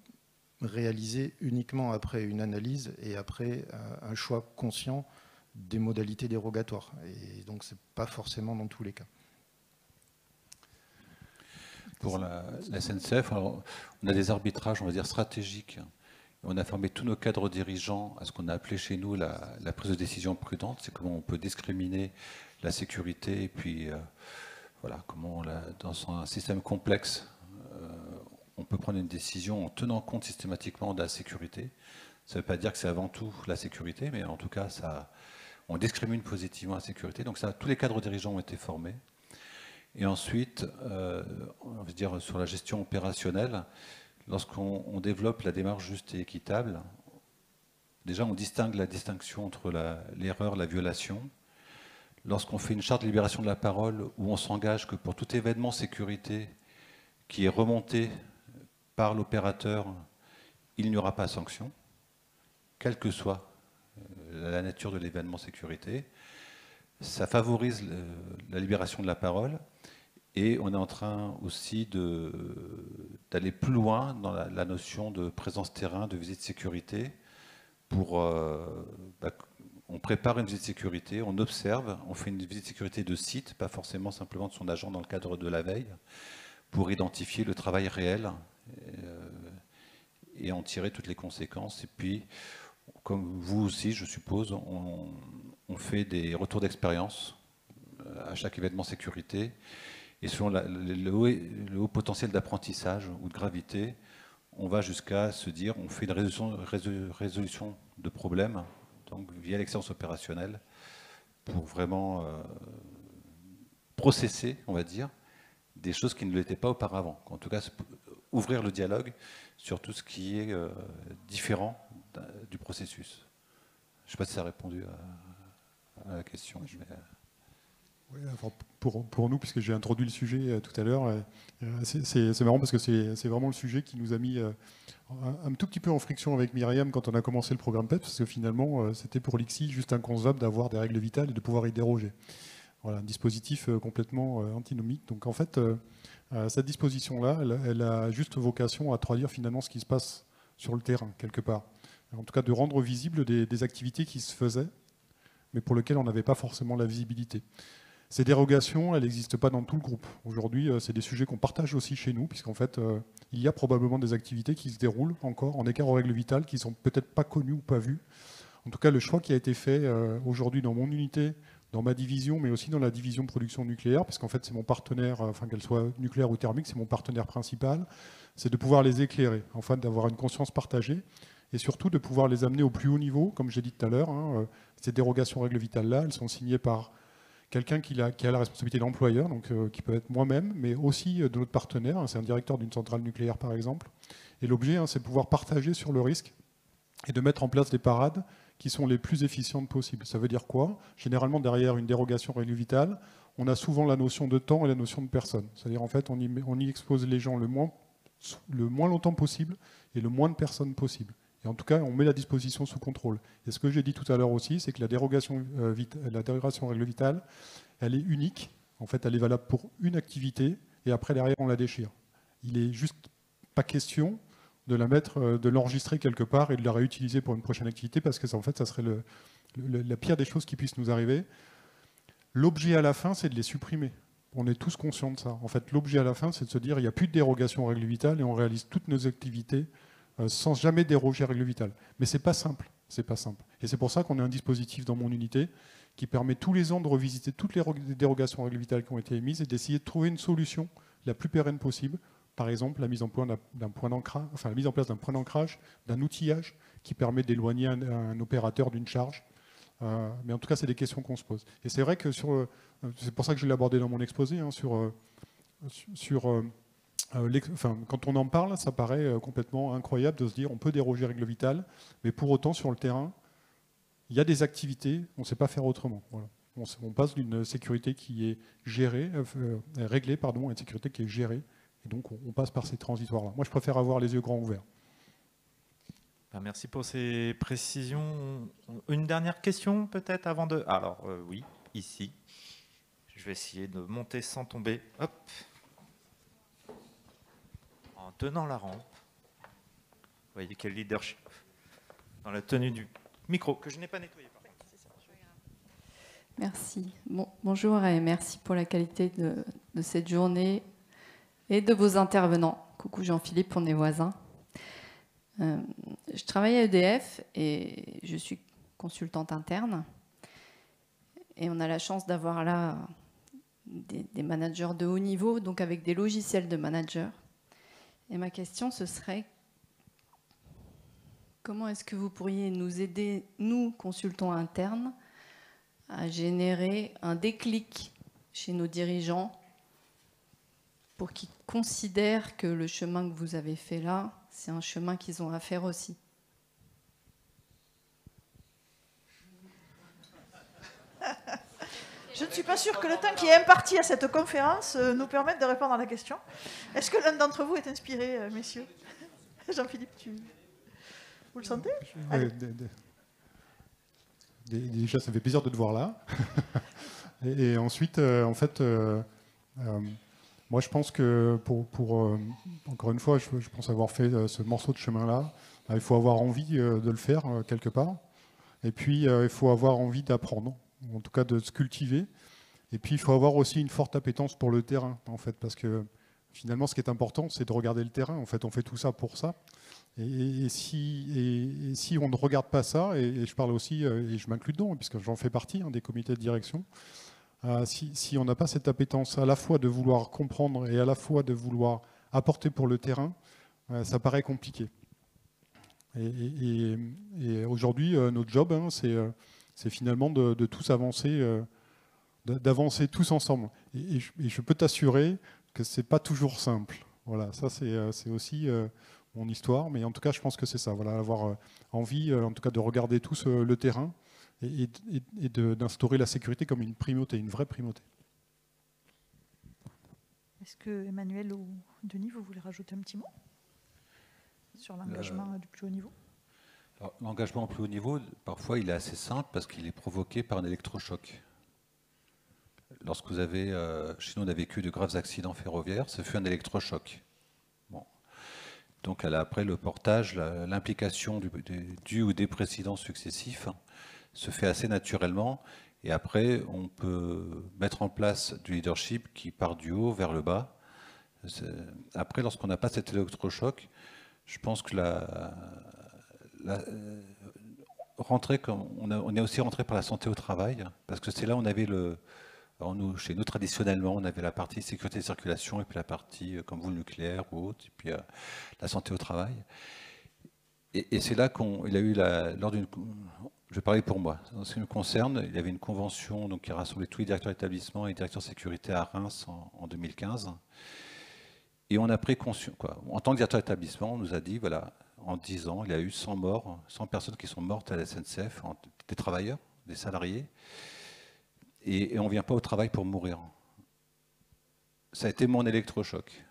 réalisée uniquement après une analyse et après un choix conscient des modalités dérogatoires. Et donc, ce n'est pas forcément dans tous les cas. Pour la SNCF, alors, on a des arbitrages, on va dire, stratégiques. On a formé tous nos cadres dirigeants à ce qu'on a appelé chez nous la prise de décision prudente. C'est comment on peut discriminer la sécurité et puis voilà, comment dans un système complexe, on peut prendre une décision en tenant compte systématiquement de la sécurité. Ça ne veut pas dire que c'est avant tout la sécurité, mais en tout cas, on discrimine positivement la sécurité. Donc ça, tous les cadres dirigeants ont été formés. Et ensuite, on va dire sur la gestion opérationnelle, lorsqu'on développe la démarche juste et équitable, déjà on distingue la distinction entre l'erreur et la violation. Lorsqu'on fait une charte de libération de la parole où on s'engage que pour tout événement sécurité qui est remonté par l'opérateur, il n'y aura pas de sanction, quelle que soit la nature de l'événement sécurité. Ça favorise la libération de la parole. Et on est en train aussi d'aller plus loin dans la notion de présence terrain, de visite sécurité. On prépare une visite sécurité, on observe, on fait une visite sécurité de site, pas forcément simplement de son agent dans le cadre de la veille, pour identifier le travail réel et en tirer toutes les conséquences. Et puis, comme vous aussi, je suppose, on fait des retours d'expérience à chaque événement sécurité. Et selon le haut potentiel d'apprentissage ou de gravité, on va jusqu'à se dire, on fait une résolution de problèmes, donc via l'excellence opérationnelle, pour vraiment processer, on va dire, des choses qui ne l'étaient pas auparavant. En tout cas, ouvrir le dialogue sur tout ce qui est différent du processus. Je ne sais pas si ça a répondu à la question. Oui, enfin, pour nous, puisque j'ai introduit le sujet tout à l'heure, c'est marrant parce que c'est vraiment le sujet qui nous a mis un tout petit peu en friction avec Myriam quand on a commencé le programme PEP, parce que finalement, c'était pour l'ICSI juste inconcevable d'avoir des règles vitales et de pouvoir y déroger. Voilà, un dispositif complètement antinomique. Donc en fait, cette disposition-là, elle a juste vocation à traduire finalement ce qui se passe sur le terrain, quelque part. En tout cas, de rendre visible des activités qui se faisaient, mais pour lesquelles on n'avait pas forcément la visibilité. Ces dérogations, elles n'existent pas dans tout le groupe. Aujourd'hui, c'est des sujets qu'on partage aussi chez nous, puisqu'en fait, il y a probablement des activités qui se déroulent encore en écart aux règles vitales, qui ne sont peut-être pas connues ou pas vues. En tout cas, le choix qui a été fait aujourd'hui dans mon unité, dans ma division, mais aussi dans la division production nucléaire, parce qu'en fait, c'est mon partenaire, enfin qu'elle soit nucléaire ou thermique, c'est mon partenaire principal, c'est de pouvoir les éclairer, enfin d'avoir une conscience partagée, et surtout de pouvoir les amener au plus haut niveau, comme j'ai dit tout à l'heure. Ces dérogations aux règles vitales-là, elles sont signées par quelqu'un qui a la responsabilité d'employeur, donc qui peut être moi-même, mais aussi de notre partenaire, c'est un directeur d'une centrale nucléaire par exemple. Et l'objet, c'est de pouvoir partager sur le risque et de mettre en place des parades qui sont les plus efficientes possibles. Ça veut dire quoi? Généralement, derrière une dérogation aux règles vitales, on a souvent la notion de temps et la notion de personne. C'est-à-dire, en fait, on y expose les gens le moins longtemps possible et le moins de personnes possible. Et en tout cas, on met la disposition sous contrôle. Et ce que j'ai dit tout à l'heure aussi, c'est que la dérogation aux règles vitales, elle est unique. En fait, elle est valable pour une activité, et après, derrière, on la déchire. Il n'est juste pas question de la mettre, de l'enregistrer quelque part et de la réutiliser pour une prochaine activité, parce que en fait, ça serait la pire des choses qui puissent nous arriver. L'objet à la fin, c'est de les supprimer. On est tous conscients de ça. En fait, l'objet à la fin, c'est de se dire il n'y a plus de dérogation aux règles vitales et on réalise toutes nos activités sans jamais déroger à règles vitales. Mais c'est pas simple. C'est pas simple. Et c'est pour ça qu'on a un dispositif dans mon unité qui permet tous les ans de revisiter toutes les dérogations aux règles vitales qui ont été émises et d'essayer de trouver une solution la plus pérenne possible. Par exemple, la mise en place d'un point d'ancrage, d'un outillage qui permet d'éloigner un opérateur d'une charge. Mais en tout cas, c'est des questions qu'on se pose. Et c'est vrai que c'est pour ça que je l'ai abordé dans mon exposé, hein, quand on en parle, ça paraît complètement incroyable de se dire on peut déroger aux règles vitales, mais pour autant, sur le terrain, il y a des activités, on ne sait pas faire autrement. Voilà. On passe d'une sécurité qui est réglée, à une sécurité qui est gérée. Et donc, on passe par ces transitoires-là. Moi, je préfère avoir les yeux grands ouverts. Merci pour ces précisions. Une dernière question, peut-être, avant de... Alors, oui, ici. Je vais essayer de monter sans tomber. Hop. En tenant la rampe. Vous voyez quel leadership. Dans la tenue du micro, que je n'ai pas nettoyé. Merci. Bonjour et merci pour la qualité de cette journée et de vos intervenants. Coucou Jean-Philippe, on est voisins. Je travaille à EDF et je suis consultante interne. Et on a la chance d'avoir là des managers de haut niveau, donc avec des logiciels de managers. Et ma question, ce serait comment est-ce que vous pourriez nous aider, nous, consultants internes, à générer un déclic chez nos dirigeants pour qu'ils considèrent que le chemin que vous avez fait là, c'est un chemin qu'ils ont à faire aussi. Je ne suis pas sûre que le temps qui est imparti à cette conférence nous permette de répondre à la question. Est-ce que l'un d'entre vous est inspiré, messieurs? Jean-Philippe, vous le sentez? Déjà, ça fait plaisir de te voir là. et ensuite, en fait, moi, je pense que encore une fois, je pense avoir fait ce morceau de chemin-là. Il faut avoir envie de le faire quelque part. Et puis, il faut avoir envie d'apprendre, en tout cas de se cultiver. Et puis, il faut avoir aussi une forte appétence pour le terrain, en fait, parce que finalement, ce qui est important, c'est de regarder le terrain. En fait, on fait tout ça pour ça. Et si on ne regarde pas ça, et je parle aussi, et je m'inclus dedans, puisque j'en fais partie des comités de direction, si on n'a pas cette appétence à la fois de vouloir comprendre et à la fois de vouloir apporter pour le terrain, ça paraît compliqué. Et aujourd'hui, notre job, hein, c'est finalement de tous avancer, d'avancer tous ensemble. Et je peux t'assurer que c'est pas toujours simple. Voilà, ça c'est aussi mon histoire, mais en tout cas, je pense que c'est ça. Voilà, avoir envie, en tout cas, de regarder tous le terrain et d'instaurer la sécurité comme une primauté, une vraie primauté. Est-ce que Emmanuel ou Denis, vous voulez rajouter un petit mot sur l'engagement du plus haut niveau? L'engagement au plus haut niveau, parfois, il est assez simple parce qu'il est provoqué par un électrochoc. Lorsque vous avez, chez nous, on a vécu de graves accidents ferroviaires, ce fut un électrochoc. Bon. Donc, après le portage, l'implication du ou des présidents successifs se fait assez naturellement. Et après, on peut mettre en place du leadership qui part du haut vers le bas. Après, lorsqu'on n'a pas cet électrochoc, je pense que on est aussi rentré par la santé au travail, parce que c'est là où on avait chez nous, traditionnellement, on avait la partie sécurité et circulation, et puis la partie, comme vous, le nucléaire ou autre, et puis la santé au travail. Et c'est là qu'il a eu, lors d'une... Je vais parler pour moi. En ce qui me concerne, il y avait une convention donc, qui rassemblait tous les directeurs d'établissement et directeurs de sécurité à Reims en 2015. Et on a pris conscience, en tant que directeur d'établissement, on nous a dit, voilà, en 10 ans, il y a eu 100 morts, 100 personnes qui sont mortes à la SNCF, des travailleurs, des salariés, et on ne vient pas au travail pour mourir. Ça a été mon électrochoc.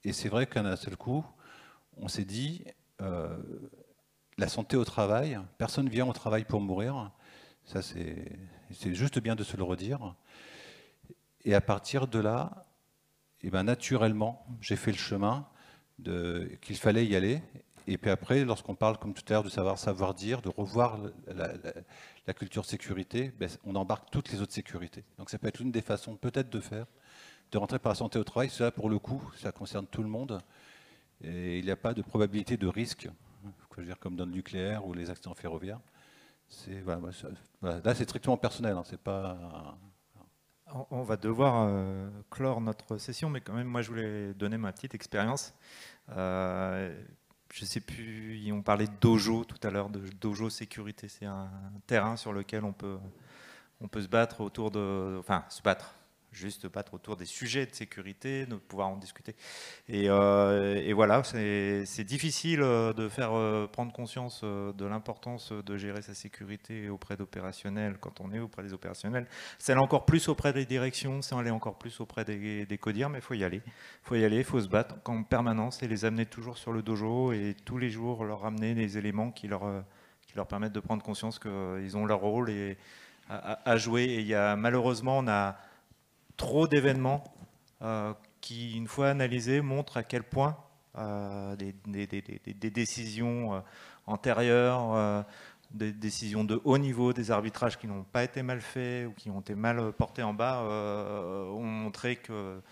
Et c'est vrai qu'à un seul coup, on s'est dit, la santé au travail, personne ne vient au travail pour mourir, ça c'est juste bien de se le redire. Et à partir de là, et ben naturellement, j'ai fait le chemin qu'il fallait y aller. Et puis après, lorsqu'on parle, comme tout à l'heure, de savoir dire, de revoir la culture sécurité, ben, on embarque toutes les autres sécurités. Donc ça peut être une des façons peut-être de rentrer par la santé au travail. Cela, pour le coup, ça concerne tout le monde. Et il n'y a pas de probabilité de risque, je veux dire, comme dans le nucléaire ou les accidents ferroviaires. Voilà, là, c'est strictement personnel. Hein, c'est pas... On va devoir clore notre session, mais quand même, moi, je voulais donner ma petite expérience. Je ne sais plus, on parlait de dojo tout à l'heure, de dojo sécurité. C'est un terrain sur lequel on peut se battre autour de... Enfin, juste battre autour des sujets de sécurité, de pouvoir en discuter. Et voilà, c'est difficile de faire prendre conscience de l'importance de gérer sa sécurité auprès d'opérationnels quand on est auprès des opérationnels. C'est encore plus auprès des directions, c'est aller encore plus auprès des CODIR, mais il faut y aller. Il faut se battre en permanence et les amener toujours sur le dojo et tous les jours leur ramener des éléments qui leur permettent de prendre conscience qu'ils ont leur rôle à jouer. Et malheureusement, on a trop d'événements qui, une fois analysés, montrent à quel point des décisions antérieures, des décisions de haut niveau, des arbitrages qui n'ont pas été mal faits ou qui ont été mal portés en bas, ont montré qu'il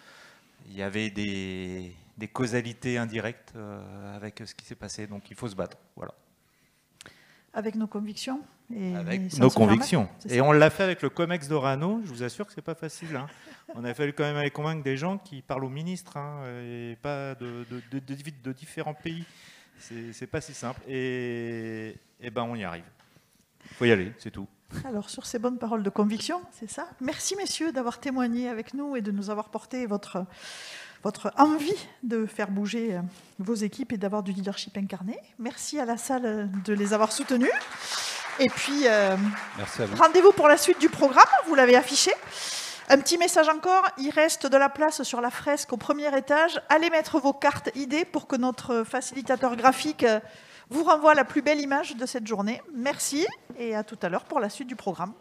y avait des causalités indirectes avec ce qui s'est passé. Donc il faut se battre. Voilà. Avec nos convictions. Avec nos convictions. Et on l'a fait avec le COMEX d'Orano, je vous assure que c'est pas facile. Hein. On a fallu quand même aller convaincre des gens qui parlent au ministre, hein, et pas de différents pays. C'est pas si simple. Et ben on y arrive. Il faut y aller, c'est tout. Alors sur ces bonnes paroles de conviction, c'est ça. Merci messieurs d'avoir témoigné avec nous et de nous avoir porté votre envie de faire bouger vos équipes et d'avoir du leadership incarné. Merci à la salle de les avoir soutenus. Et puis, rendez-vous pour la suite du programme, vous l'avez affiché. Un petit message encore, il reste de la place sur la fresque au premier étage. Allez mettre vos cartes ID pour que notre facilitateur graphique vous renvoie la plus belle image de cette journée. Merci et à tout à l'heure pour la suite du programme.